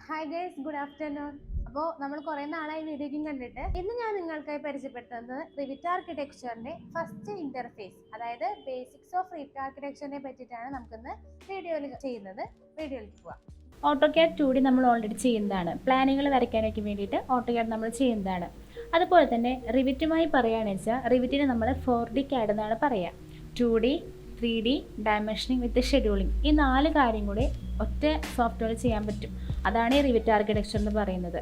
Hi guys, good afternoon. അപ്പോൾ നമ്മൾ കുറേ നാളായി വീഡിയോയ്ക്കും കണ്ടിട്ട് ഇന്ന് ഞാൻ നിങ്ങൾക്കായി പരിചയപ്പെടുത്തുന്നത് റിവിറ്റ് ആർക്കിടെക്ചറിന്റെ ഫസ്റ്റ് ഇന്റർഫേസ്, അതായത് ബേസിക്സ് ഓഫ് റിവിറ്റ് ആർക്കിടെക്ചറിനെ പറ്റിയിട്ടാണ് നമുക്കിന്ന് വീഡിയോയിൽ ചെയ്യുന്നത്. വീഡിയോയിലേക്ക് പോവാം. ഓട്ടോക്യാഡ് 2D നമ്മൾ ഓൾറെഡി ചെയ്യുന്നതാണ്. പ്ലാനുകൾ വരയ്ക്കാനൊക്കെ വേണ്ടിയിട്ട് ഓട്ടോക്യാഡ് നമ്മൾ ചെയ്യുന്നതാണ്. അതുപോലെ തന്നെ റിവിറ്റുമായി പറയുകയാണെന്ന് വെച്ചാൽ റിവിറ്റിന് നമ്മൾ 4D CAD എന്നാണ് പറയുക. 2D, 3D, ഡയമെൻഷനിങ് വിത്ത് ഷെഡ്യൂളിങ്, ഈ 4 കാര്യം കൂടി ഒറ്റ സോഫ്റ്റ്വെയർ ചെയ്യാൻ പറ്റും. അതാണ് ഈ റിവിറ്റ് ആർക്കിടെക്ചർ എന്ന് പറയുന്നത്.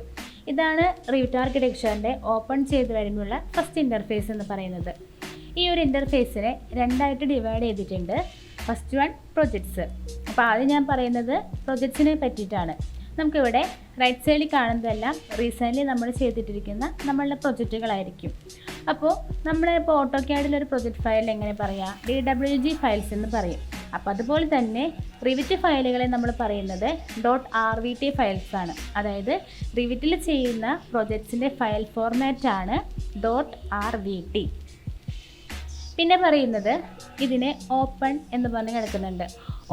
ഇതാണ് റിവിറ്റ് ആർക്കിടെക്ചറിൻ്റെ ഓപ്പൺ ചെയ്ത് വരുമ്പോഴുള്ള ഫസ്റ്റ് ഇൻ്റർഫേസ് എന്ന് പറയുന്നത്. ഈ ഒരു ഇൻ്റർഫേസിനെ രണ്ടായിട്ട് ഡിവൈഡ് ചെയ്തിട്ടുണ്ട്. First one projects. അപ്പോൾ ആദ്യം ഞാൻ പറയുന്നത് പ്രൊജക്ട്സിനെ പറ്റിയിട്ടാണ്. നമുക്കിവിടെ റൈറ്റ് സൈഡിൽ കാണുന്നതെല്ലാം റീസെൻ്റ്ലി നമ്മൾ ചെയ്തിട്ടിരിക്കുന്ന നമ്മളുടെ പ്രൊജക്റ്റുകളായിരിക്കും. അപ്പോൾ നമ്മളിപ്പോൾ ഓട്ടോക്യാഡിലൊരു പ്രൊജക്റ്റ് ഫയൽ എങ്ങനെ പറയാം? DWG ഫയൽസ് എന്ന് പറയും. അപ്പോൾ അതുപോലെ തന്നെ റിവിറ്റ് ഫയലുകളെ നമ്മൾ പറയുന്നത് .rvt ഫയൽസ് ആണ്. അതായത് റിവിറ്റിൽ ചെയ്യുന്ന പ്രൊജക്ട്സിൻ്റെ ഫയൽ ഫോർമാറ്റാണ് .rvt. പിന്നെ പറയുന്നത് ഇതിനെ ഓപ്പൺ എന്ന് പറഞ്ഞ് കിടക്കുന്നുണ്ട്.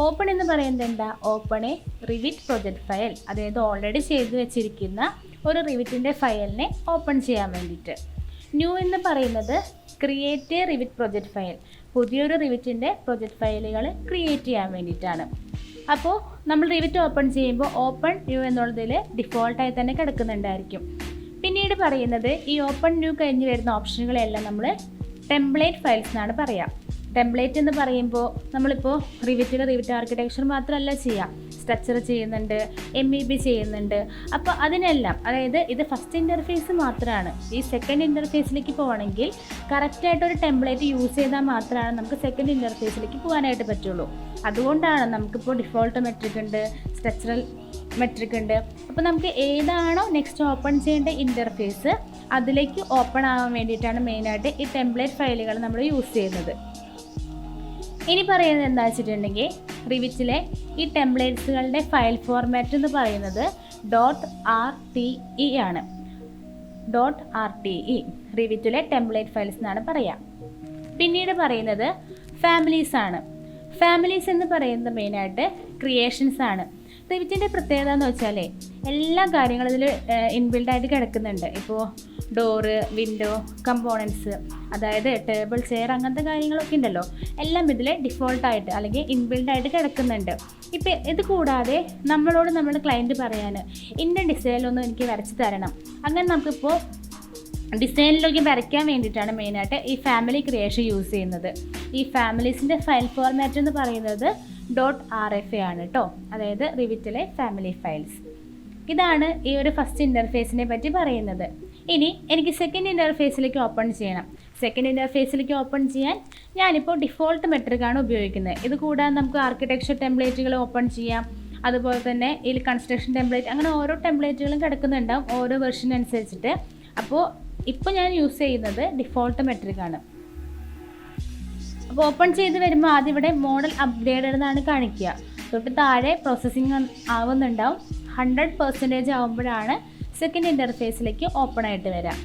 ഓപ്പൺ എന്ന് പറയുന്നത് എന്താ? Open A Revit project file, അതായത് ഓൾറെഡി ചെയ്തു വെച്ചിരിക്കുന്ന ഒരു റിവിറ്റിൻ്റെ ഫയലിനെ ഓപ്പൺ ചെയ്യാൻ വേണ്ടിയിട്ട്. ന്യൂ എന്ന് പറയുന്നത് create A Revit project file, പുതിയൊരു റിവിറ്റിൻ്റെ പ്രൊജക്റ്റ് ഫയലുകൾ ക്രിയേറ്റ് ചെയ്യാൻ വേണ്ടിയിട്ടാണ്. അപ്പോൾ നമ്മൾ റിവിറ്റ് ഓപ്പൺ ചെയ്യുമ്പോൾ ഓപ്പൺ ന്യൂ എന്നുള്ളതിൽ ഡിഫോൾട്ടായി തന്നെ കിടക്കുന്നുണ്ടായിരിക്കും. പിന്നീട് പറയുന്നത് ഈ ഓപ്പൺ ന്യൂ കഴിഞ്ഞ് വരുന്ന ഓപ്ഷനുകളെല്ലാം നമ്മൾ ടെംപ്ലേറ്റ് ഫയൽസ് എന്നാണ് പറയുക. ടെംപ്ലേറ്റ് എന്ന് പറയുമ്പോൾ നമ്മളിപ്പോൾ റിവിറ്റ് ആർക്കിടെക്ചർ മാത്രമല്ല ചെയ്യാം, സ്ട്രക്ചർ ചെയ്യുന്നുണ്ട്, MEP ചെയ്യുന്നുണ്ട്. അപ്പോൾ അതിനെല്ലാം, അതായത് ഇത് ഫസ്റ്റ് ഇൻ്റർഫേസ് മാത്രമാണ്. ഈ സെക്കൻഡ് ഇൻ്റർഫേസിലേക്ക് പോകണമെങ്കിൽ കറക്റ്റായിട്ടൊരു ടെംപ്ലേറ്റ് യൂസ് ചെയ്താൽ മാത്രമാണ് നമുക്ക് സെക്കൻഡ് ഇൻ്റർഫേസിലേക്ക് പോകാനായിട്ട് പറ്റുള്ളൂ. അതുകൊണ്ടാണ് നമുക്കിപ്പോൾ ഡിഫോൾട്ട് മെട്രിക് ഉണ്ട്, സ്ട്രക്ചറൽ മെട്രിക് ഉണ്ട്. അപ്പോൾ നമുക്ക് ഏതാണോ നെക്സ്റ്റ് ഓപ്പൺ ചെയ്യേണ്ട ഇൻ്റർഫേസ് അതിലേക്ക് ഓപ്പൺ ആവാൻ വേണ്ടിയിട്ടാണ് മെയിനായിട്ട് ഈ ടെംപ്ലേറ്റ് ഫയലുകൾ നമ്മൾ യൂസ് ചെയ്യുന്നത്. ഇനി പറയുന്നത് എന്താ വെച്ചിട്ടുണ്ടെങ്കിൽ റിവിറ്റിലെ ഈ ടെംപ്ലേറ്റ്സുകളുടെ ഫയൽ ഫോർമാറ്റ് എന്ന് പറയുന്നത് .rte ആണ്. .rte റിവിറ്റിലെ ടെംപ്ലേറ്റ് ഫയൽസ് എന്നാണ് പറയുക. പിന്നീട് പറയുന്നത് ഫാമിലീസ് ആണ്. ഫാമിലീസ് എന്ന് പറയുന്നത് മെയിനായിട്ട് ക്രിയേഷൻസ് ആണ്. റിവിറ്റിൻ്റെ പ്രത്യേകത എന്ന് വെച്ചാൽ എല്ലാ കാര്യങ്ങളും ഇതിൽ ഇൻബിൽഡായിട്ട് കിടക്കുന്നുണ്ട്. ഇപ്പോൾ ഡോറ്, വിൻഡോ, കമ്പോണൻസ്, അതായത് ടേബിൾ, ചെയർ, അങ്ങനത്തെ കാര്യങ്ങളൊക്കെ ഉണ്ടല്ലോ, എല്ലാം ഇതിൽ ഡിഫോൾട്ടായിട്ട് അല്ലെങ്കിൽ ഇൻബിൽഡായിട്ട് കിടക്കുന്നുണ്ട്. ഇപ്പോൾ ഇത് കൂടാതെ നമ്മളോട് നമ്മുടെ ക്ലയൻറ്റ് പറയാൻ ഇന്ന ഡിസൈനിലൊന്നും എനിക്ക് വരച്ച് തരണം, അങ്ങനെ നമുക്കിപ്പോൾ ഡിസൈനിലേക്ക് വരയ്ക്കാൻ വേണ്ടിയിട്ടാണ് മെയിനായിട്ട് ഈ ഫാമിലി ക്രിയേഷൻ യൂസ് ചെയ്യുന്നത്. ഈ ഫാമിലീസിൻ്റെ ഫയൽ ഫോർമാറ്റ് എന്ന് പറയുന്നത് .rfa ആണ് കേട്ടോ, അതായത് റിവിറ്റിലെ ഫാമിലി ഫയൽസ്. ഇതാണ് ഈ ഒരു ഫസ്റ്റ് ഇൻ്റർഫേസിനെ പറ്റി പറയുന്നത്. ഇനി എനിക്ക് സെക്കൻഡ് ഇൻ്റർഫേസിലേക്ക് ഓപ്പൺ ചെയ്യണം. സെക്കൻഡ് ഇൻ്റർഫേസിലേക്ക് ഓപ്പൺ ചെയ്യാൻ ഞാനിപ്പോൾ ഡിഫോൾട്ട് മെട്രിക്കാണ് ഉപയോഗിക്കുന്നത്. ഇത് കൂടാതെ നമുക്ക് ആർക്കിടെക്ചർ ടെംപ്ലേറ്റുകൾ ഓപ്പൺ ചെയ്യാം. അതുപോലെ തന്നെ ഇതിൽ കൺസ്ട്രക്ഷൻ ടെംപ്ലേറ്റ്, അങ്ങനെ ഓരോ ടെംപ്ലേറ്റുകളും കിടക്കുന്നുണ്ടാവും ഓരോ വെർഷൻ അനുസരിച്ചിട്ട്. അപ്പോൾ ഇപ്പോൾ ഞാൻ യൂസ് ചെയ്യുന്നത് ഡിഫോൾട്ട് മെട്രിക്കാണ്. അപ്പോൾ ഓപ്പൺ ചെയ്ത് വരുമ്പോൾ ആദ്യം ഇവിടെ മോഡൽ അപ്ഗ്രേഡഡ് എന്നാണ് കാണിക്കുക. തൊട്ട് താഴെ പ്രോസസ്സിങ് ആവുന്നുണ്ടാവും. 100% ആവുമ്പോഴാണ് സെക്കൻഡ് ഇൻ്റർഫേസിലേക്ക് ഓപ്പൺ ആയിട്ട് വരാം.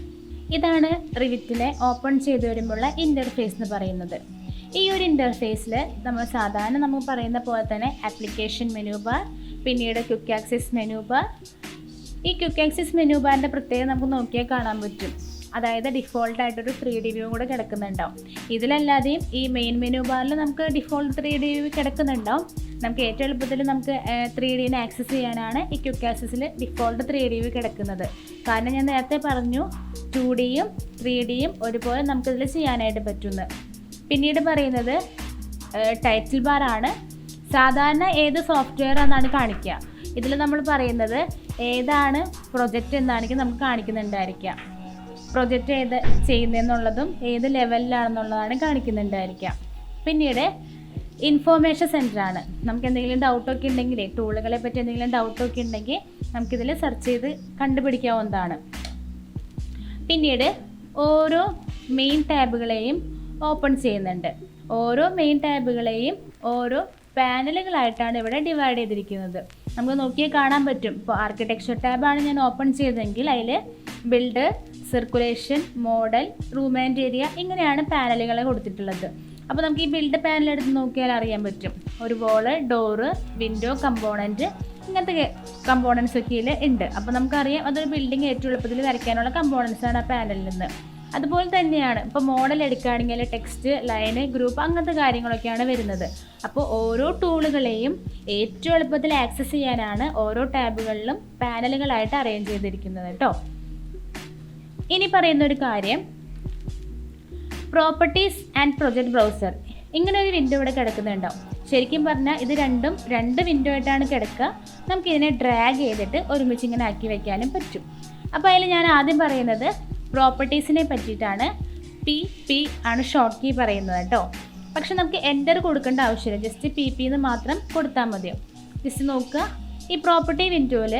ഇതാണ് റിവിറ്റിലെ ഓപ്പൺ ചെയ്ത് വരുമ്പോഴുള്ള ഇൻ്റർഫേസ് എന്ന് പറയുന്നത്. ഈ ഒരു ഇൻ്റർഫേസിൽ നമ്മൾ സാധാരണ നമുക്ക് പറയുന്ന പോലെ തന്നെ ആപ്ലിക്കേഷൻ മെനു ബാർ, പിന്നീട് ക്വിക്ക് ആക്സസ് മെനു ബാർ. ഈ ക്വിക്ക് ആക്സസ് മെനു ബാറിൻ്റെ പ്രത്യേകം നമുക്ക് നോക്കിയാൽ കാണാൻ പറ്റും. അതായത് ഡിഫോൾട്ടായിട്ടൊരു 3D വ്യൂ കൂടെ കിടക്കുന്നുണ്ടാവും. ഇതിലല്ലാതെയും ഈ മെയിൻ മെനു ബാറിൽ നമുക്ക് ഡിഫോൾട്ട് 3D വ്യൂ കിടക്കുന്നുണ്ടാവും. നമുക്ക് ഏറ്റവും എളുപ്പത്തിൽ നമുക്ക് 3Dനെ ആക്സസ് ചെയ്യാനാണ് ഈ ക്വിക്ക് ആക്സസിൽ ഡിഫോൾട്ട് 3D വ്യൂ കിടക്കുന്നത്. കാരണം ഞാൻ നേരത്തെ പറഞ്ഞു 2Dയും 3Dയും ഒരുപോലെ നമുക്കിതിൽ ചെയ്യാനായിട്ട് പറ്റുന്നു. പിന്നീട് പറയുന്നത് ടൈറ്റിൽ ബാറാണ്. സാധാരണ ഏത് സോഫ്റ്റ്വെയർ എന്നാണ് കാണിക്കുക. ഇതിൽ നമ്മൾ പറയുന്നത് ഏതാണ് പ്രൊജക്റ്റ് എന്നാണെങ്കിൽ നമുക്ക് കാണിക്കുന്നുണ്ടായിരിക്കാം. പ്രൊജക്റ്റ് ഏത് ചെയ്യുന്നതെന്നുള്ളതും ഏത് ലെവലിലാണെന്നുള്ളതാണ് കാണിക്കുന്നുണ്ടായിരിക്കാം. പിന്നീട് ഇൻഫോർമേഷൻ സെൻറ്ററാണ്. നമുക്ക് എന്തെങ്കിലും ഡൗട്ടൊക്കെ ഉണ്ടെങ്കിൽ, ടൂളുകളെ പറ്റി എന്തെങ്കിലും ഡൗട്ടൊക്കെ ഉണ്ടെങ്കിൽ നമുക്കിതിൽ സെർച്ച് ചെയ്ത് കണ്ടുപിടിക്കാവുന്നതാണ്. പിന്നീട് ഓരോ മെയിൻ ടാബുകളെയും ഓപ്പൺ ചെയ്യുന്നുണ്ട്. ഓരോ മെയിൻ ടാബുകളെയും ഓരോ പാനലുകളായിട്ടാണ് ഇവിടെ ഡിവൈഡ് ചെയ്തിരിക്കുന്നത്. നമുക്ക് നോക്കിയാൽ കാണാൻ പറ്റും. ഇപ്പോൾ ആർക്കിടെക്ചർ ടാബാണ് ഞാൻ ഓപ്പൺ ചെയ്തതെങ്കിൽ അതിൽ build, circulation, model, room and area, ഇങ്ങനെയാണ് പാനലുകളെ കൊടുത്തിട്ടുള്ളത്. അപ്പോൾ നമുക്ക് ഈ ബിൽഡ് പാനൽ എടുത്ത് നോക്കിയാൽ അറിയാൻ പറ്റും. ഒരു വോള്, ഡോറ്, വിൻഡോ, കമ്പോണൻറ്റ്, ഇങ്ങനത്തെ കമ്പോണൻസ് ഒക്കെ ഇതിൽ ഉണ്ട്. അപ്പോൾ നമുക്കറിയാം അതൊരു ബിൽഡിംഗ് ഏറ്റവും എളുപ്പത്തിൽ വരയ്ക്കാനുള്ള കമ്പോണൻസാണ് ആ പാനലിൽ നിന്ന്. അതുപോലെ തന്നെയാണ് ഇപ്പോൾ മോഡൽ എടുക്കുകയാണെങ്കിൽ ടെക്സ്റ്റ്, ലൈന്, ഗ്രൂപ്പ് അങ്ങനത്തെ കാര്യങ്ങളൊക്കെയാണ് വരുന്നത്. അപ്പോൾ ഓരോ ടൂളുകളെയും ഏറ്റവും എളുപ്പത്തിൽ ആക്സസ് ചെയ്യാനാണ് ഓരോ ടാബുകളിലും പാനലുകളായിട്ട് അറേഞ്ച് ചെയ്തിരിക്കുന്നത് കേട്ടോ. ഇനി പറയുന്നൊരു കാര്യം, പ്രോപ്പർട്ടീസ് ആൻഡ് പ്രൊജക്റ്റ് ബ്രൗസർ. ഇങ്ങനെ ഒരു വിൻഡോ ഇവിടെ കിടക്കുന്നുണ്ടാവും. ശരിക്കും പറഞ്ഞാൽ ഇത് രണ്ട് വിൻഡോ ആയിട്ടാണ് കിടക്കുക. നമുക്കിതിനെ ഡ്രാഗ് ചെയ്തിട്ട് ഒരുമിച്ച് ഇങ്ങനെ ആക്കി വയ്ക്കാനും പറ്റും. അപ്പോൾ അതിൽ ഞാൻ ആദ്യം പറയുന്നത് പ്രോപ്പർട്ടീസിനെ പറ്റിയിട്ടാണ്. പി ആണ് ഷോർട്ട് കീ പറയുന്നത് കേട്ടോ. പക്ഷെ നമുക്ക് എൻ്റർ കൊടുക്കേണ്ട ആവശ്യമില്ല, ജസ്റ്റ് പി എന്ന് മാത്രം കൊടുത്താൽ മതിയോ. ജസ്റ്റ് നോക്കുക, ഈ പ്രോപ്പർട്ടി വിൻഡോയിൽ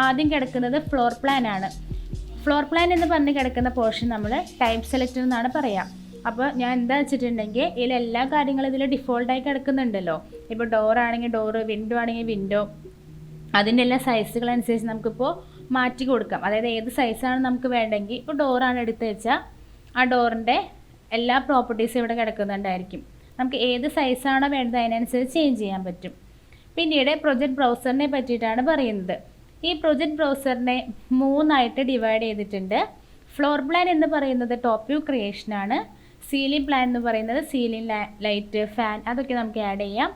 ആദ്യം കിടക്കുന്നത് ഫ്ലോർ പ്ലാൻ ആണ്. ഫ്ലോർ പ്ലാൻ എന്ന് പറഞ്ഞ് കിടക്കുന്ന പോർഷൻ നമ്മൾ ടൈപ്പ് സെലക്ടർ എന്നാണ് പറയുക. അപ്പോൾ ഞാൻ എന്താ വെച്ചിട്ടുണ്ടെങ്കിൽ ഇതിലെല്ലാ കാര്യങ്ങളും ഇതിൽ ഡിഫോൾട്ടായി കിടക്കുന്നുണ്ടല്ലോ. ഇപ്പോൾ ഡോറാണെങ്കിൽ ഡോറ്, വിൻഡോ ആണെങ്കിൽ വിൻഡോ, അതിൻ്റെ എല്ലാ സൈസുകളനുസരിച്ച് നമുക്കിപ്പോൾ മാറ്റി കൊടുക്കാം. അതായത് ഏത് സൈസാണ് നമുക്ക് വേണ്ടെങ്കിൽ, ഇപ്പോൾ ഡോറാണ് എടുത്ത് വെച്ചാൽ ആ ഡോറിൻ്റെ എല്ലാ പ്രോപ്പർട്ടീസും ഇവിടെ കിടക്കുന്നുണ്ടായിരിക്കും. നമുക്ക് ഏത് സൈസാണോ വേണ്ടത് അതിനനുസരിച്ച് ചേഞ്ച് ചെയ്യാൻ പറ്റും. പിന്നീട് പ്രൊജക്റ്റ് ബ്രൗസറിനെ പറ്റിയിട്ടാണ് പറയുന്നത്. ഈ പ്രൊജക്റ്റ് ബ്രൗസറിനെ 3ആയിട്ട് ഡിവൈഡ് ചെയ്തിട്ടുണ്ട്. ഫ്ലോർ പ്ലാൻ എന്ന് പറയുന്നത് ടോപ്പ് വ്യൂ ക്രിയേഷനാണ്. സീലിംഗ് പ്ലാൻ എന്ന് പറയുന്നത് സീലിംഗ്, ലൈറ്റ്, ഫാൻ അതൊക്കെ നമുക്ക് ആഡ് ചെയ്യാം.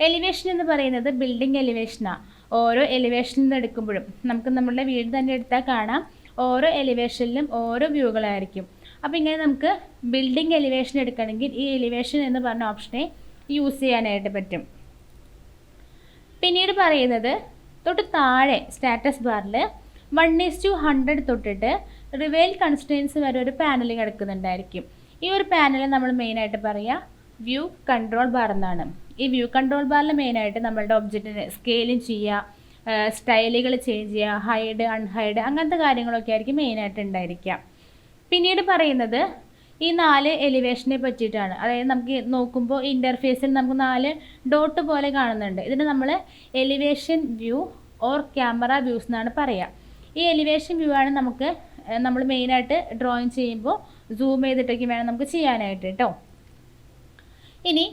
എലിവേഷൻ എന്ന് പറയുന്നത് ബിൽഡിംഗ് എലിവേഷനാണ്. ഓരോ എലിവേഷനിൽ നിന്ന് എടുക്കുമ്പോഴും നമുക്ക് നമ്മളുടെ വീട് തന്നെ എടുത്താൽ കാണാം ഓരോ എലിവേഷനിലും ഓരോ വ്യൂകളായിരിക്കും. അപ്പോൾ ഇങ്ങനെ നമുക്ക് ബിൽഡിംഗ് എലിവേഷൻ എടുക്കണമെങ്കിൽ ഈ എലിവേഷൻ എന്ന് പറഞ്ഞ ഓപ്ഷനെ യൂസ് ചെയ്യാനായിട്ട് പറ്റും. പിന്നീട് പറയുന്നത് തൊട്ട് താഴെ സ്റ്റാറ്റസ് ബാറിൽ 1:100 തൊട്ടിട്ട് റിവേൽ കൺസ്ട്രെയിൻസ് വരെ ഒരു പാനൽ കിടക്കുന്നുണ്ടായിരിക്കും. ഈ ഒരു പാനൽ നമ്മൾ മെയിനായിട്ട് പറയുക വ്യൂ കൺട്രോൾ ബാർ എന്നാണ്. ഈ വ്യൂ കൺട്രോൾ ബാറിൽ മെയിനായിട്ട് നമ്മളുടെ ഒബ്ജക്റ്റിന് സ്കെയിലിംഗ് ചെയ്യുക, സ്റ്റൈലുകൾ ചേഞ്ച് ചെയ്യുക, ഹൈഡ്, അൺഹൈഡ് അങ്ങനത്തെ കാര്യങ്ങളൊക്കെ ആയിരിക്കും മെയിനായിട്ട് ഉണ്ടായിരിക്കുക. പിന്നീട് പറയുന്നത് ഈ 4 എലിവേഷനെ പറ്റിയിട്ടാണ്. അതായത് നമുക്ക് നോക്കുമ്പോൾ ഇൻ്റർഫേസിൽ നമുക്ക് 4 ഡോട്ട് പോലെ കാണുന്നുണ്ട്. ഇതിന് നമ്മൾ elevation view or camera views എന്നാണ് പറയുക. ഈ എലിവേഷൻ വ്യൂ ആണ് നമ്മൾ മെയിനായിട്ട് ഡ്രോയിങ് ചെയ്യുമ്പോൾ സൂം ചെയ്തിട്ടൊക്കെ വേണം നമുക്ക് ചെയ്യാനായിട്ട് കേട്ടോ. ഇനി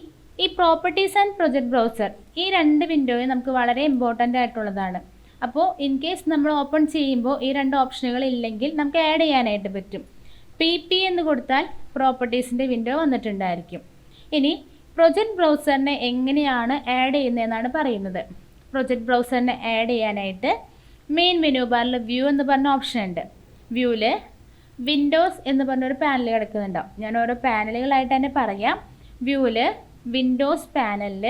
ഈ പ്രോപ്പർട്ടീസ് ആൻഡ് പ്രൊജക്റ്റ് ബ്രൗസർ, ഈ 2 വിൻഡോയും നമുക്ക് വളരെ ഇമ്പോർട്ടൻ്റ് ആയിട്ടുള്ളതാണ്. അപ്പോൾ ഇൻ കേസ് നമ്മൾ ഓപ്പൺ ചെയ്യുമ്പോൾ ഈ 2 ഓപ്ഷനുകൾ ഇല്ലെങ്കിൽ നമുക്ക് ആഡ് ചെയ്യാനായിട്ട് പറ്റും. പി എന്ന് കൊടുത്താൽ പ്രോപ്പർട്ടീസിൻ്റെ വിൻഡോ വന്നിട്ടുണ്ടായിരിക്കും. ഇനി പ്രൊജക്റ്റ് ബ്രൗസറിനെ എങ്ങനെയാണ് ആഡ് ചെയ്യുന്നതെന്നാണ് പറയുന്നത്. പ്രൊജക്റ്റ് ബ്രൗസറിനെ ആഡ് ചെയ്യാനായിട്ട് മെയിൻ മെനു ബാറിൽ വ്യൂ എന്ന് പറഞ്ഞ ഓപ്ഷൻ ഉണ്ട്. വ്യൂവിൽ വിൻഡോസ് എന്ന് പറഞ്ഞൊരു പാനൽ കിടക്കുന്നുണ്ടാവും. ഞാൻ ഓരോ പാനലുകളായിട്ട് തന്നെ പറയാം. വ്യൂവിൽ വിൻഡോസ് പാനലിൽ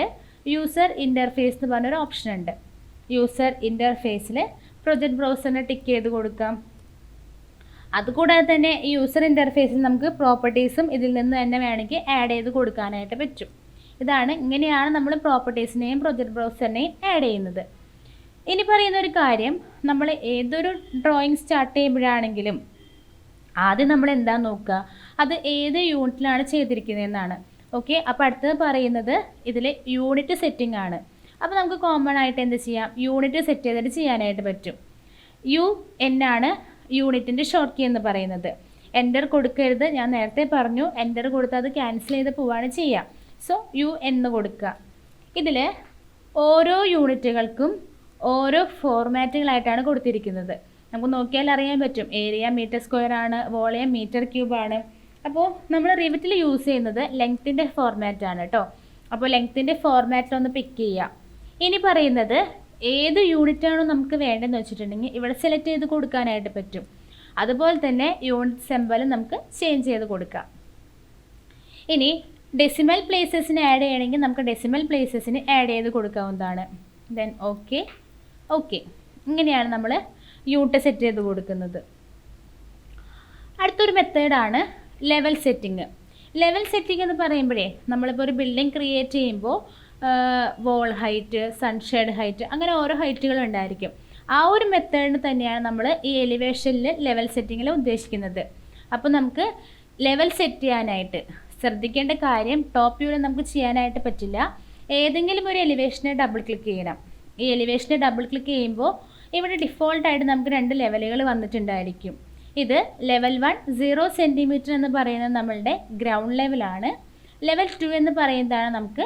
യൂസർ ഇൻ്റർഫേസ് എന്ന് പറഞ്ഞൊരു ഓപ്ഷൻ ഉണ്ട്. യൂസർ ഇൻ്റർഫേസിൽ പ്രൊജക്റ്റ് ബ്രൗസറിനെ ടിക്ക് ചെയ്ത് കൊടുക്കാം. അതുകൂടാതെ തന്നെ ഈ യൂസർ ഇൻ്റർഫേസിൽ നമുക്ക് പ്രോപ്പർട്ടീസും ഇതിൽ നിന്ന് തന്നെ വേണമെങ്കിൽ ആഡ് ചെയ്ത് കൊടുക്കാനായിട്ട് പറ്റും. ഇങ്ങനെയാണ് നമ്മൾ പ്രോപ്പർട്ടീസിനെയും പ്രൊജക്റ്റ് ബ്രൗസറിനെയും ആഡ് ചെയ്യുന്നത്. ഇനി പറയുന്നൊരു കാര്യം, നമ്മൾ ഏതൊരു ഡ്രോയിങ് സ്റ്റാർട്ട് ചെയ്യുമ്പോഴാണെങ്കിലും ആദ്യം നമ്മൾ എന്താ നോക്കുക, അത് ഏത് യൂണിറ്റിലാണ് ചെയ്തിരിക്കുന്നതെന്നാണ്. ഓക്കെ, അപ്പോൾ അടുത്തത് പറയുന്നത് ഇതിൽ യൂണിറ്റ് സെറ്റിംഗ് ആണ്. അപ്പോൾ നമുക്ക് കോമൺ ആയിട്ട് എന്ത് ചെയ്യാം, യൂണിറ്റ് സെറ്റ് ചെയ്തിട്ട് ചെയ്യാനായിട്ട് പറ്റും. UN ആണ് യൂണിറ്റിൻ്റെ ഷോർട്ട് കീ എന്ന് പറയുന്നത്. എൻ്റർ കൊടുക്കരുത്, ഞാൻ നേരത്തെ പറഞ്ഞു. എൻ്റർ കൊടുത്താൽ അത് ക്യാൻസൽ ചെയ്ത് പോവാണ് ചെയ്യുക. സോ UN കൊടുക്കുക. ഇതിൽ ഓരോ യൂണിറ്റുകൾക്കും ഓരോ ഫോർമാറ്റുകളായിട്ടാണ് കൊടുത്തിരിക്കുന്നത്. നമുക്ക് നോക്കിയാൽ അറിയാൻ പറ്റും. ഏരിയ മീറ്റർ സ്ക്വയർ ആണ്, വോളിയം മീറ്റർ ക്യൂബ് ആണ്. അപ്പോൾ നമ്മൾ റിവിറ്റിൽ യൂസ് ചെയ്യുന്നത് ലെങ്ത്തിൻ്റെ ഫോർമാറ്റാണ് കേട്ടോ. അപ്പോൾ ലെങ്ത്തിൻ്റെ ഫോർമാറ്റിലൊന്ന് പിക്ക് ചെയ്യുക. ഇനി പറയുന്നത് ഏത് യൂണിറ്റാണോ നമുക്ക് വേണ്ടതെന്ന് വെച്ചിട്ടുണ്ടെങ്കിൽ ഇവിടെ സെലക്ട് ചെയ്ത് കൊടുക്കാനായിട്ട് പറ്റും. അതുപോലെ തന്നെ യൂണിറ്റ് സിംബൽ നമുക്ക് ചേഞ്ച് ചെയ്ത് കൊടുക്കാം. ഇനി ഡെസിമൽ പ്ലേസസിന് ആഡ് ചെയ്യണമെങ്കിൽ നമുക്ക് ഡെസിമൽ പ്ലേസസിന് ആഡ് ചെയ്ത് കൊടുക്കാവുന്നതാണ്. ദെൻ ഓക്കെ ഇങ്ങനെയാണ് നമ്മൾ യൂണിറ്റ് സെറ്റ് ചെയ്ത് കൊടുക്കുന്നത്. അടുത്തൊരു മെത്തേഡാണ് ലെവൽ സെറ്റിംഗ്. ലെവൽ സെറ്റിംഗ് എന്ന് പറയുമ്പോഴേ നമ്മളിപ്പോൾ ഒരു ബിൽഡിംഗ് ക്രിയേറ്റ് ചെയ്യുമ്പോൾ വോൾ ഹൈറ്റ്, സൺഷെയ്ഡ് ഹൈറ്റ്, അങ്ങനെ ഓരോ ഹൈറ്റുകളും ഉണ്ടായിരിക്കും. ആ ഒരു മെത്തേഡിന് തന്നെയാണ് നമ്മൾ ഈ എലിവേഷനിൽ ലെവൽ സെറ്റിങ്ങിൽ ഉദ്ദേശിക്കുന്നത്. അപ്പോൾ നമുക്ക് ലെവൽ സെറ്റ് ചെയ്യാനായിട്ട് ശ്രദ്ധിക്കേണ്ട കാര്യം, ടോപ്പ് വ്യൂവിൽ നമുക്ക് ചെയ്യാനായിട്ട് പറ്റില്ല. ഏതെങ്കിലും ഒരു എലിവേഷനെ ഡബിൾ ക്ലിക്ക് ചെയ്യണം. ഈ എലിവേഷനെ ഡബിൾ ക്ലിക്ക് ചെയ്യുമ്പോൾ ഇവിടെ ഡിഫോൾട്ടായിട്ട് നമുക്ക് 2 ലെവലുകൾ വന്നിട്ടുണ്ടായിരിക്കും. ഇത് ലെവൽ 1 0 സെൻറ്റിമീറ്റർ എന്ന് പറയുന്നത് നമ്മളുടെ ഗ്രൗണ്ട് ലെവലാണ്. ലെവൽ 2 എന്ന് പറയുന്നതാണ് നമുക്ക്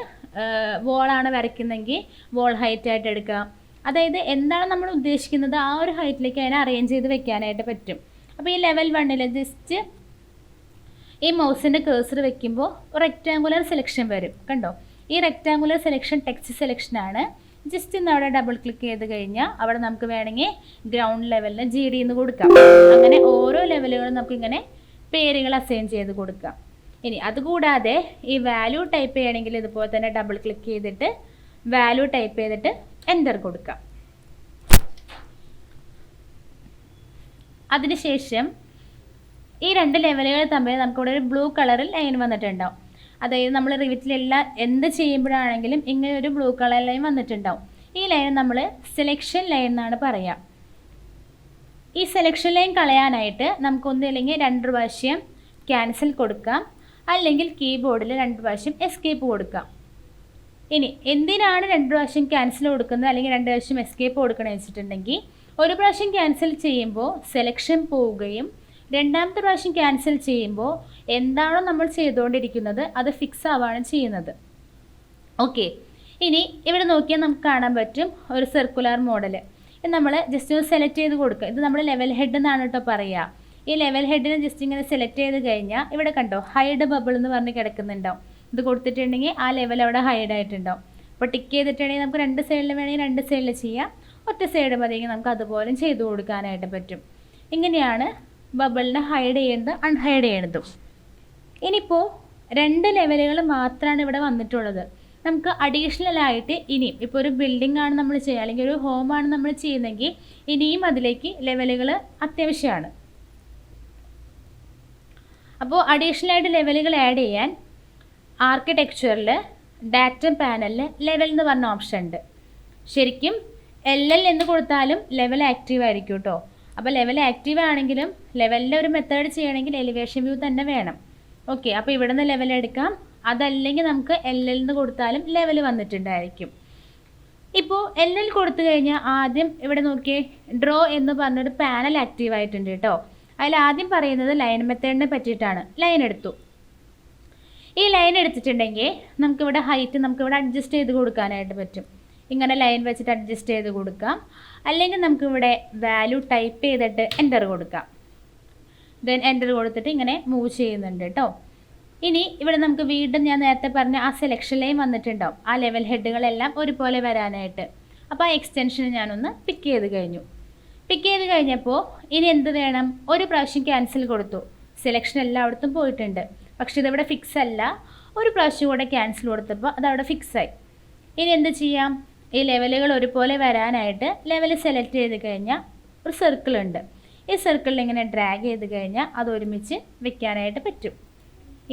വോളാണ് വരയ്ക്കുന്നതെങ്കിൽ വോൾ ഹൈറ്റ് ആയിട്ട് എടുക്കാം. അതായത് എന്താണ് നമ്മൾ ഉദ്ദേശിക്കുന്നത് ആ ഒരു ഹൈറ്റിലേക്ക് അതിനെ അറേഞ്ച് ചെയ്ത് വെക്കാനായിട്ട് പറ്റും. അപ്പോൾ ഈ ലെവൽ 1 ജസ്റ്റ് ഈ മൗസിൻ്റെ കേഴ്സർ വെക്കുമ്പോൾ റെക്റ്റാങ്കുലർ സെലക്ഷൻ വരും. കണ്ടോ, ഈ റെക്റ്റാങ്കുലർ സെലക്ഷൻ ടെക്സ്റ്റ് സെലക്ഷനാണ്. ജസ്റ്റ് ഇന്ന് അവിടെ ഡബിൾ ക്ലിക്ക് ചെയ്ത് കഴിഞ്ഞാൽ അവിടെ നമുക്ക് വേണമെങ്കിൽ ഗ്രൗണ്ട് ലെവലിന് GD എന്ന് കൊടുക്കാം. അങ്ങനെ ഓരോ ലെവലുകളും നമുക്കിങ്ങനെ പേരുകൾ അസൈൻ ചെയ്ത് കൊടുക്കാം. ഇനി അതുകൂടാതെ ഈ വാല്യൂ ടൈപ്പ് ചെയ്യണമെങ്കിൽ ഇതുപോലെ തന്നെ ഡബിൾ ക്ലിക്ക് ചെയ്തിട്ട് വാല്യൂ ടൈപ്പ് ചെയ്തിട്ട് എൻ്റർ കൊടുക്കാം. അതിനുശേഷം ഈ 2 ലെവലുകൾ തമ്മിൽ നമുക്കിവിടെ ഒരു ബ്ലൂ കളറിൽ ലൈൻ വന്നിട്ടുണ്ടാവും. അതായത് നമ്മൾ റിവിറ്റിലെല്ലാം എന്ത് ചെയ്യുമ്പോഴാണെങ്കിലും ഇങ്ങനെ ഒരു ബ്ലൂ കളർ ലൈൻ വന്നിട്ടുണ്ടാവും. ഈ ലൈൻ നമ്മൾ സെലക്ഷൻ ലൈൻ എന്നാണ് പറയുക. ഈ സെലക്ഷൻ ലൈൻ കളയാനായിട്ട് നമുക്കൊന്നില്ലെങ്കിൽ 2 പ്രാവശ്യം ക്യാൻസൽ കൊടുക്കാം, അല്ലെങ്കിൽ കീബോർഡിൽ 2 പ്രാവശ്യം എസ്കേപ്പ് കൊടുക്കാം. ഇനി എന്തിനാണ് 2 പ്രാവശ്യം ക്യാൻസൽ കൊടുക്കുന്നത് അല്ലെങ്കിൽ 2 പ്രാവശ്യം എസ്കേപ്പ് കൊടുക്കണമെന്ന് വെച്ചിട്ടുണ്ടെങ്കിൽ, ഒരു പ്രാവശ്യം ക്യാൻസൽ ചെയ്യുമ്പോൾ സെലക്ഷൻ പോവുകയും രണ്ടാമത്തെ പ്രാവശ്യം ക്യാൻസൽ ചെയ്യുമ്പോൾ എന്താണോ നമ്മൾ ചെയ്തുകൊണ്ടിരിക്കുന്നത് അത് ഫിക്സ് ആവുകയാണ് ചെയ്യുന്നത്. ഓക്കെ, ഇനി ഇവിടെ നോക്കിയാൽ നമുക്ക് കാണാൻ പറ്റും ഒരു സർക്കുലർ മോഡൽ. നമ്മൾ ജസ്റ്റ് സെലക്ട് ചെയ്ത് കൊടുക്കുക. ഇത് നമ്മൾ ലെവൽ ഹെഡ് എന്നാണ് കേട്ടോ പറയുക. ഈ ലെവൽ ഹെഡിനെ ജസ്റ്റ് ഇങ്ങനെ സെലക്ട് ചെയ്ത് കഴിഞ്ഞാൽ ഇവിടെ കണ്ടോ ഹൈഡ് ബബിൾ എന്ന് പറഞ്ഞ് കിടക്കുന്നുണ്ടാവും. ഇത് കൊടുത്തിട്ടുണ്ടെങ്കിൽ ആ ലെവൽ അവിടെ ഹൈഡ് ആയിട്ടുണ്ടാവും. അപ്പോൾ ടിക്ക് ചെയ്തിട്ടുണ്ടെങ്കിൽ നമുക്ക് 2 സൈഡിൽ വേണമെങ്കിൽ 2 സൈഡിൽ ചെയ്യാം, ഒറ്റ സൈഡ് മതിയെങ്കിൽ നമുക്ക് അതുപോലെ ചെയ്തു കൊടുക്കാനായിട്ട് പറ്റും. ഇങ്ങനെയാണ് ബബിളിനെ ഹൈഡ് ചെയ്യുന്നത് അൺഹൈഡ് ചെയ്യുന്നതും. ഇനിയിപ്പോൾ 2 ലെവലുകൾ മാത്രമാണ് ഇവിടെ വന്നിട്ടുള്ളത്. നമുക്ക് അഡീഷണൽ ആയിട്ട് ഇനിയും ഇപ്പോൾ ഒരു ബിൽഡിംഗ് ആണ് നമ്മൾ ചെയ്യുക അല്ലെങ്കിൽ ഒരു ഹോമാണ് നമ്മൾ ചെയ്യുന്നതെങ്കിൽ ഇനിയും അതിലേക്ക് ലെവലുകൾ അത്യാവശ്യമാണ്. അപ്പോൾ അഡീഷണൽ ആയിട്ട് ലെവലുകൾ ആഡ് ചെയ്യാൻ ആർക്കിടെക്ചറിൽ ഡാറ്റ പാനലിൽ ലെവൽ എന്ന് പറഞ്ഞ ഓപ്ഷൻ ഉണ്ട്. ശരിക്കും LL എന്ന് കൊടുത്താലും ലെവൽ ആക്റ്റീവ് ആയിരിക്കും കേട്ടോ. അപ്പോൾ ലെവൽ ആക്റ്റീവ് ആണെങ്കിലും ലെവലിൻ്റെ ഒരു മെത്തേഡ് ചെയ്യണമെങ്കിൽ എലിവേഷൻ വ്യൂ തന്നെ വേണം. ഓക്കെ, അപ്പോൾ ഇവിടെ നിന്ന് ലെവൽ എടുക്കാം. അതല്ലെങ്കിൽ നമുക്ക് LL എന്ന് കൊടുത്താലും ലെവൽ വന്നിട്ടുണ്ടായിരിക്കും. ഇപ്പോൾ LL കൊടുത്തു കഴിഞ്ഞാൽ ആദ്യം ഇവിടെ നോക്കിയേ ഡ്രോ എന്ന് പറഞ്ഞൊരു പാനൽ ആക്റ്റീവ് ആയിട്ടുണ്ട് കേട്ടോ. അതിൽ ആദ്യം പറയുന്നത് ലൈൻ മെത്തേഡിനെ പറ്റിയിട്ടാണ്. ലൈൻ എടുത്തു. ഈ ലൈൻ എടുത്തിട്ടുണ്ടെങ്കിൽ നമുക്കിവിടെ ഹൈറ്റ് നമുക്കിവിടെ അഡ്ജസ്റ്റ് ചെയ്ത് കൊടുക്കാനായിട്ട് പറ്റും. ഇങ്ങനെ ലൈൻ വെച്ചിട്ട് അഡ്ജസ്റ്റ് ചെയ്ത് കൊടുക്കാം. അല്ലെങ്കിൽ നമുക്കിവിടെ വാല്യൂ ടൈപ്പ് ചെയ്തിട്ട് എൻ്റർ കൊടുക്കാം. ദെൻ എൻ്റർ കൊടുത്തിട്ട് ഇങ്ങനെ മൂവ് ചെയ്യുന്നുണ്ട് കേട്ടോ. ഇനി ഇവിടെ നമുക്ക് വീണ്ടും ഞാൻ നേരത്തെ പറഞ്ഞ ആ സെലക്ഷൻ ലൈൻ വന്നിട്ടുണ്ടാവും. ആ ലെവൽ ഹെഡുകളെല്ലാം ഒരുപോലെ വരാനായിട്ട്. അപ്പോൾ ആ എക്സ്റ്റൻഷൻ ഞാനൊന്ന് പിക്ക് ചെയ്ത് കഴിഞ്ഞു. പിക്ക് ചെയ്ത് കഴിഞ്ഞപ്പോൾ ഇനി എന്ത് വേണം? ഒരു പ്രാവശ്യം ക്യാൻസൽ കൊടുത്തു. സെലക്ഷൻ എല്ലായിടത്തും പോയിട്ടുണ്ട്. പക്ഷേ ഇതിവിടെ ഫിക്സ് അല്ല. ഒരു പ്രാവശ്യം കൂടെ ക്യാൻസൽ കൊടുത്തപ്പോൾ അതവിടെ ഫിക്സായി. ഇനി എന്ത് ചെയ്യാം? ഈ ലെവലുകൾ ഒരുപോലെ വരാനായിട്ട് ലെവൽ സെലക്ട് ചെയ്ത് കഴിഞ്ഞാൽ ഒരു സർക്കിൾ ഉണ്ട്. ഈ സർക്കിളിൽ ഇങ്ങനെ ഡ്രാഗ് ചെയ്ത് കഴിഞ്ഞാൽ അത് ഒരുമിച്ച് വെക്കാനായിട്ട് പറ്റും.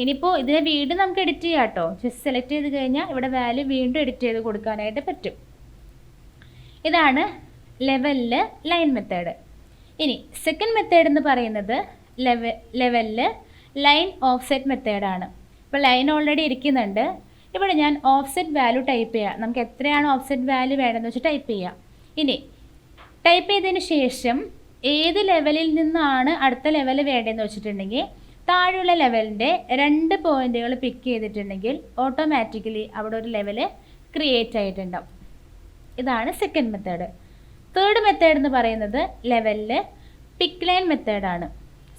ഇനിയിപ്പോൾ ഇതിനെ വീണ്ടും നമുക്ക് എഡിറ്റ് ചെയ്യാം കേട്ടോ. ജസ്റ്റ് സെലക്ട് ചെയ്ത് കഴിഞ്ഞാൽ ഇവിടെ വാല്യൂ വീണ്ടും എഡിറ്റ് ചെയ്ത് കൊടുക്കാനായിട്ട് പറ്റും. ഇതാണ് ലെവലിൽ ലൈൻ മെത്തേഡ്. ഇനി സെക്കൻഡ് മെത്തേഡ് എന്ന് പറയുന്നത് ലെവലിൽ ലൈൻ ഓഫ്സെറ്റ് മെത്തേഡാണ്. ഇപ്പോൾ ലൈൻ ഓൾറെഡി ഇരിക്കുന്നുണ്ട്. ഇവിടെ ഞാൻ ഓഫ്സെറ്റ് വാല്യൂ ടൈപ്പ് ചെയ്യാം. നമുക്ക് എത്രയാണ് ഓഫ്സെറ്റ് വാല്യൂ വേണമെന്ന് വെച്ചാൽ ടൈപ്പ് ചെയ്യാം. ഇനി ടൈപ്പ് ചെയ്തതിന് ശേഷം ഏത് ലെവലിൽ നിന്നാണ് അടുത്ത ലെവൽ വേണ്ടതെന്ന് വെച്ചിട്ടുണ്ടെങ്കിൽ താഴെയുള്ള ലെവലിൻ്റെ 2 പോയിന്റുകൾ പിക്ക് ചെയ്തിട്ടുണ്ടെങ്കിൽ ഓട്ടോമാറ്റിക്കലി അവിടെ ഒരു ലെവല് ക്രിയേറ്റ് ആയിട്ടുണ്ടാവും. ഇതാണ് സെക്കൻഡ് മെത്തേഡ്. തേർഡ് മെത്തേഡ് എന്ന് പറയുന്നത് ലെവലിൽ പിക്ക് ലൈൻ മെത്തേഡാണ്.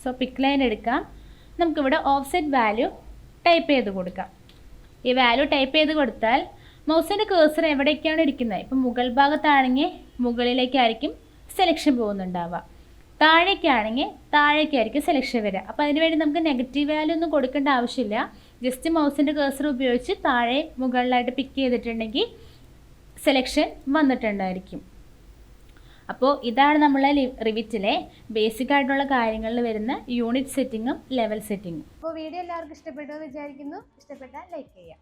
സോ പിക്ക് ലൈൻ എടുക്കാം. നമുക്കിവിടെ ഓഫ്സെറ്റ് വാല്യൂ ടൈപ്പ് ചെയ്ത് കൊടുക്കാം. ഈ വാല്യൂ ടൈപ്പ് ചെയ്ത് കൊടുത്താൽ മൗസിൻ്റെ കേഴ്സർ എവിടേക്കാണ് ഇരിക്കുന്നത്? ഇപ്പം മുകൾ ഭാഗത്താണെങ്കിൽ മുകളിലേക്കായിരിക്കും സെലക്ഷൻ പോകുന്നുണ്ടാവുക, താഴേക്കാണെങ്കിൽ താഴേക്കായിരിക്കും സെലക്ഷൻ വരിക. അപ്പോൾ അതിനുവേണ്ടി നമുക്ക് നെഗറ്റീവ് വാല്യൂ ഒന്നും കൊടുക്കേണ്ട ആവശ്യമില്ല. ജസ്റ്റ് മൗസിൻ്റെ കേഴ്സർ ഉപയോഗിച്ച് താഴെ മുകളിലായിട്ട് പിക്ക് ചെയ്തിട്ടുണ്ടെങ്കിൽ സെലക്ഷൻ വന്നിട്ടുണ്ടായിരിക്കും. അപ്പോൾ ഇതാണ് നമ്മളെ റിവിറ്റിലെ ബേസിക് ആയിട്ടുള്ള കാര്യങ്ങളിൽ വരുന്ന യൂണിറ്റ് സെറ്റിങ്ങും ലെവൽ സെറ്റിങ്ങും. അപ്പോൾ വീഡിയോ എല്ലാവർക്കും ഇഷ്ടപ്പെട്ടു എന്ന് വിചാരിക്കുന്നു. ഇഷ്ടപ്പെട്ടാൽ ലൈക്ക് ചെയ്യാം.